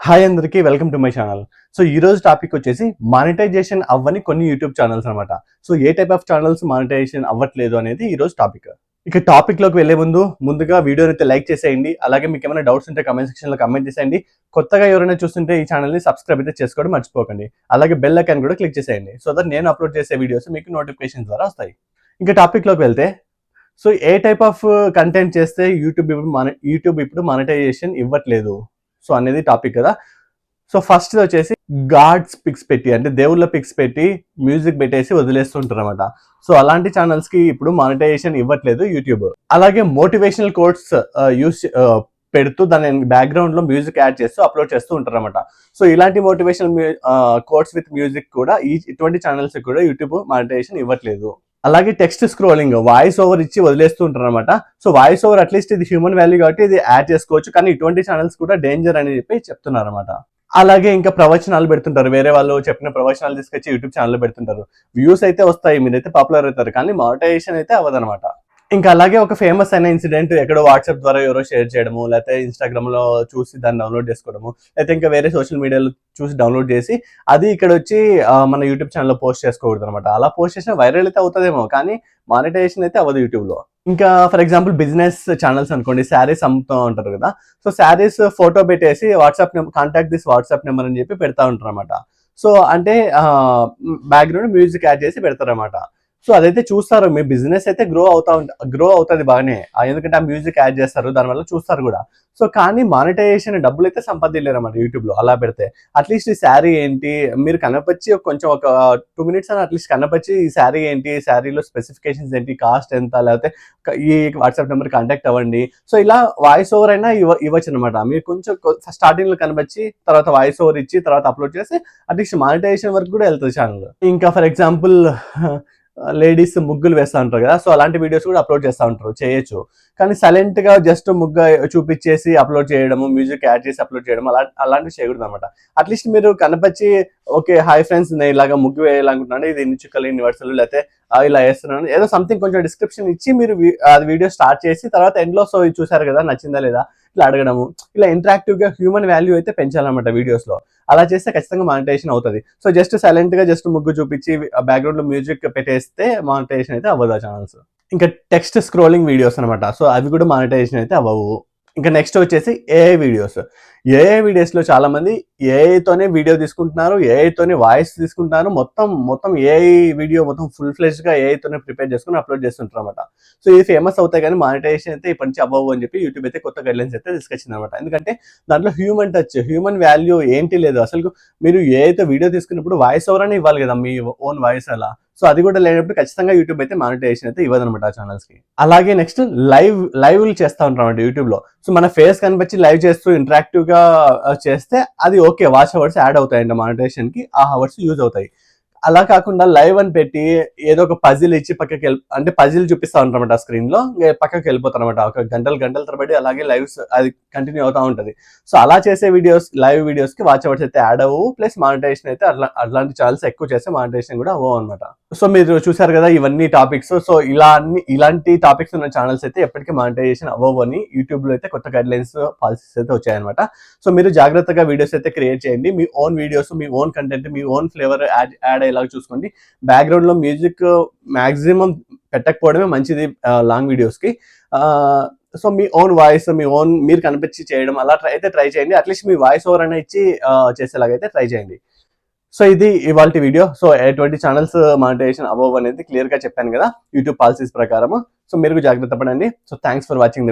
Hi అందరికీ welcome to my channel. So ఈ రోజు టాపిక్ వచ్చేసి మానిటైజేషన్ అవ్వని కొన్ని యూట్యూబ్ ఛానల్స్ అనమాట. సో ఏ టైప్ ఆఫ్ ఛానల్స్ మానిటైజేషన్ అవ్వట్లేదు అనేది ఈ రోజు టాపిక్. ఇక టాపిక్ లోకి వెళ్లే ముందుగా వీడియోని అయితే లైక్ చేసేయండి. అలాగే మీకు ఏమైనా డౌట్స్ ఉంటే కామెంట్ సెక్షన్ లో కామెంట్ చేసేయండి. కొత్తగా ఎవరైనా చూస్తుంటే ఈ ఛానల్ ని సబ్స్క్రైబ్ అయితే చేసుకోవడం మర్చిపోకండి. అలాగే బెల్ ఐకాన్ కూడా క్లిక్ చేసేయండి. సో దట్ నేను అప్లోడ్ చేసే వీడియోస్ మీకు నోటిఫికేషన్ ద్వారా వస్తాయి. ఇంకా టాపిక్ లోకి వెళ్తే సో ఏ టైప్ ఆఫ్ కంటెంట్ చేస్తే యూట్యూబ్ ఇప్పుడు మానిటైజేషన్ ఇవ్వట్లేదు సో అనేది టాపిక్ కదా. సో ఫస్ట్ వచ్చేసి గాడ్స్ పిక్స్ పెట్టి అంటే దేవుళ్ళ పిక్స్ పెట్టి మ్యూజిక్ పెట్టేసి వదిలేస్తుంటారు అనమాట. సో అలాంటి ఛానల్స్ కి ఇప్పుడు మానిటైజేషన్ ఇవ్వట్లేదు యూట్యూబ్. అలాగే మోటివేషనల్ కోట్స్ యూస్ పెడుతూ దాని బ్యాక్గ్రౌండ్ లో మ్యూజిక్ యాడ్ చేస్తూ అప్లోడ్ చేస్తూ ఉంటారు అనమాట. సో ఇలాంటి మోటివేషనల్ కోట్స్ విత్ మ్యూజిక్ కూడా ఇటువంటి ఛానల్స్ కూడా యూట్యూబ్ మానిటైజేషన్ ఇవ్వట్లేదు. అలాగే టెక్స్ట్ స్క్రోలింగ్ వాయిస్ ఓవర్ ఇచ్చి వదిలేస్తూ ఉంటారు అనమాట. సో వాయిస్ ఓవర్ అట్లీస్ట్ ఇది హ్యూమన్ వాల్యూ కాబట్టి ఇది యాడ్ చేసుకోవచ్చు, కానీ ఇటువంటి ఛానల్స్ కూడా డేంజర్ అని చెప్పి చెప్తున్నారు అనమాట. అలాగే ఇంకా ప్రవచనాలు పెడుతుంటారు, వేరే వాళ్ళు చెప్పిన ప్రవచనాలు తీసుకొచ్చి యూట్యూబ్ ఛానల్ పెడుతుంటారు. వ్యూస్ అయితే వస్తాయి, మీరైతే పాపులర్ అవుతారు, కానీ మానిటైజేషన్ అయితే అవ్వదనమాట. ఇంకా అలాగే ఒక ఫేమస్ అయిన ఇన్సిడెంట్ ఎక్కడో వాట్సాప్ ద్వారా ఎవరో షేర్ చేయడము, లేకపోతే ఇన్స్టాగ్రామ్ లో చూసి దాన్ని డౌన్లోడ్ చేసుకోవడము, లేకపోతే ఇంకా వేరే సోషల్ మీడియాలో చూసి డౌన్లోడ్ చేసి అది ఇక్కడ వచ్చి మన యూట్యూబ్ ఛానల్లో పోస్ట్ చేసుకోకూడదు అనమాట. అలా పోస్ట్ చేసిన వైరల్ అయితే అవుతుందేమో, కానీ మానిటైజేషన్ అయితే అవ్వదు యూట్యూబ్ లో. ఇంకా ఫర్ ఎగ్జాంపుల్ బిజినెస్ ఛానల్స్ అనుకోండి, శారీస్ అమ్ముతూ ఉంటారు కదా. సో శారీస్ ఫోటో పెట్టేసి కాంటాక్ట్ దిస్ వాట్సాప్ నెంబర్ అని చెప్పి పెడతా ఉంటారు అనమాట. సో అంటే బ్యాక్గ్రౌండ్ మ్యూజిక్ యాడ్ చేసి పెడతారు అనమాట. సో అదైతే చూస్తారు, మీ బిజినెస్ అయితే గ్రో అవుతుంది బాగానే, ఎందుకంటే ఆ మ్యూజిక్ యాడ్ చేస్తారు, దానివల్ల చూస్తారు కూడా. సో కానీ మానిటైజేషన్ డబ్బులు అయితే సంపాదించలేరు అన్నమాట యూట్యూబ్ లో అలా పెడితే. అట్లీస్ట్ ఈ శారీ ఏంటి మీరు కనపచ్చి కొంచెం ఒక 2 minutes అని అట్లీస్ట్ కనపచ్చి ఈ శారీ ఏంటి, శారీలో స్పెసిఫికేషన్స్ ఏంటి, కాస్ట్ ఎంత, లేకపోతే ఈ వాట్సాప్ నెంబర్ కాంటాక్ట్ అవ్వండి. సో ఇలా వాయిస్ ఓవర్ అయినా ఇవ్వచ్చు అనమాట. మీరు కొంచెం స్టార్టింగ్ లో కనపచ్చి తర్వాత వాయిస్ ఓవర్ ఇచ్చి తర్వాత అప్లోడ్ చేసి అట్లీస్ట్ మానిటైజేషన్ వరకు కూడా వెళ్తుంది ఛానల్. ఇంకా ఫర్ ఎగ్జాంపుల్ లేడీస్ ముగ్గులు వేస్తూ ఉంటారు కదా, సో అలాంటి వీడియోస్ కూడా అప్లోడ్ చేస్తూ ఉంటారు, చేయొచ్చు. కానీ సైలెంట్ గా జస్ట్ ముగ్గు చూపించేసి అప్లోడ్ చేయడము, మ్యూజిక్ యాడ్ చేసి అప్లోడ్ చేయడం అలాంటివి చేయకూడదు అనమాట. అట్లీస్ట్ మీరు కనపచ్చి ఓకే హాయ్ ఫ్రెండ్స్ నేను ఇలాగా ముగ్గు వేయాలనుకుంటున్నాను, ఇది ఇన్ని చుక్కలు ఇన్ని వరుసలు, లేకపోతే ఇలా వేస్తున్నాను ఏదో సంథింగ్ కొంచెం డిస్క్రిప్షన్ ఇచ్చి మీరు అది వీడియో స్టార్ట్ చేసి తర్వాత ఎండ్ లో సో ఇది చూసారు కదా నచ్చిందా లేదా ఇట్లా అడగడము, ఇలా ఇంటరాక్టివ్ గా హ్యూమన్ వాల్యూ అయితే పెంచాలన్నమాట వీడియోస్ లో. అలా చేస్తే ఖచ్చితంగా మానిటైజేషన్ అవుతుంది. సో జస్ట్ సైలెంట్ గా జస్ట్ ముగ్గు చూపించి బ్యాక్గ్రౌండ్ లో మ్యూజిక్ పెట్టేస్తే మానిటైజేషన్ అయితే అవ్వదు ఆ ఛానల్స్. ఇంకా టెక్స్ట్ స్క్రోలింగ్ వీడియోస్ అనమాట, సో అవి కూడా మానిటైజేషన్ అయితే అవ్వవు. ఇంకా నెక్స్ట్ వచ్చేసి ఏఐ వీడియోస్. ఏఐ వీడియోస్ లో చాలా మంది ఏఐతోనే వీడియో తీసుకుంటున్నారు, ఏఐతోనే వాయిస్ తీసుకుంటున్నారు, మొత్తం ఏఐ వీడియో మొత్తం ఫుల్ ఫ్లెజ్డ్ గా ఏఐతోనే ప్రిపేర్ చేసుకుని అప్లోడ్ చేస్తుంటారు అనమాట. సో ఇది ఫేమస్ అవుతాయి, కానీ మానిటైజేషన్ అయితే ఇప్పటి నుంచి అవ్వవు అని చెప్పి యూట్యూబ్ అయితే కొత్త గైడ్లైన్స్ అయితే తీసుకొచ్చింది అనమాట. ఎందుకంటే దాంట్లో హ్యూమన్ టచ్, హ్యూమన్ వాల్యూ ఏంటి లేదు అసలు. మీరు ఏఐతో వీడియో తీసుకున్నప్పుడు వాయిస్ ఓవర్ అని ఇవ్వాలి కదా, మీ ఓన్ వాయిస్ అలా. సో అది కూడా లేనప్పుడు ఖచ్చితంగా యూట్యూబ్ అయితే మానిటైజేషన్ అయితే ఇవ్వదనమాట ఆ ఛానల్స్ కి. అలాగే నెక్స్ట్ లైవ్లు చేస్తూ ఉంటారు అన్నమాట యూట్యూబ్ లో. సో మన ఫేస్ కనిపించి లైవ్ చేస్తూ ఇంటరాక్టివ్ గా చేస్తే అది ఓకే, వాచ్ అవర్స్ యాడ్ అవుతాయంట మానిటైజేషన్ కి, ఆ అవర్స్ యూజ్ అవుతాయి. అలా కాకుండా లైవ్ అని పెట్టి ఏదో ఒక పజిల్ ఇచ్చి పక్కకి అంటే పజిల్ చూపిస్తా ఉంటారన్నమాట స్క్రీన్ లో, పక్కకి వెళ్ళిపోతారు అనమాట. ఒక గంటల తరబడి అలాగే లైవ్స్ అది కంటిన్యూ అవుతా ఉంటది. సో అలా చేసే లైవ్ వీడియోస్ కి వాచ్ అవర్స్ అయితే యాడ్ అవ్వవు, ప్లస్ మానిటైజేషన్ అయితే అట్లాంటి ఛానల్స్ ఎక్కువ చేస్తే మానిటైజేషన్ కూడా అవ్వవు అనమాట. సో మీరు చూసారు కదా ఇవన్నీ టాపిక్స్. సో ఇలాంటి టాపిక్స్ ఉన్న ఛానల్స్ అయితే ఎప్పటికీ మానిటైజేషన్ అవ్వవు అని యూట్యూబ్ లో అయితే కొత్త గైడ్ లైన్స్ పాలసీస్ అయితే వచ్చాయన్నమాట. సో మీరు జాగ్రత్తగా వీడియోస్ అయితే క్రియేట్ చేయండి, మీ ఓన్ వీడియోస్, మీ ఓన్ కంటెంట్, మీ ఓన్ ఫ్లేవర్ యాడ్ అయ్యేలాగా చూసుకోండి. బ్యాక్గ్రౌండ్ లో మ్యూజిక్ మాక్సిమం పెట్టకపోవడమే మంచిది లాంగ్ వీడియోస్ కి. సో మీ ఓన్ వాయిస్, మీరు కనిపించి చేయడం అలా ట్రై చేయండి. అట్లీస్ట్ మీ వాయిస్ ఓవర్ అయినా ఇచ్చి చేసేలాగైతే ట్రై చేయండి. సో ఇది ఇవాల్టి వీడియో. సో ఎటువంటి ఛానల్స్ మానిటైజేషన్ అవ్వవు అనేది క్లియర్ గా చెప్పాను కదా యూట్యూబ్ పాలసీస్ ప్రకారం. సో మీరు జాగ్రత్త పడండి. So thanks for watching.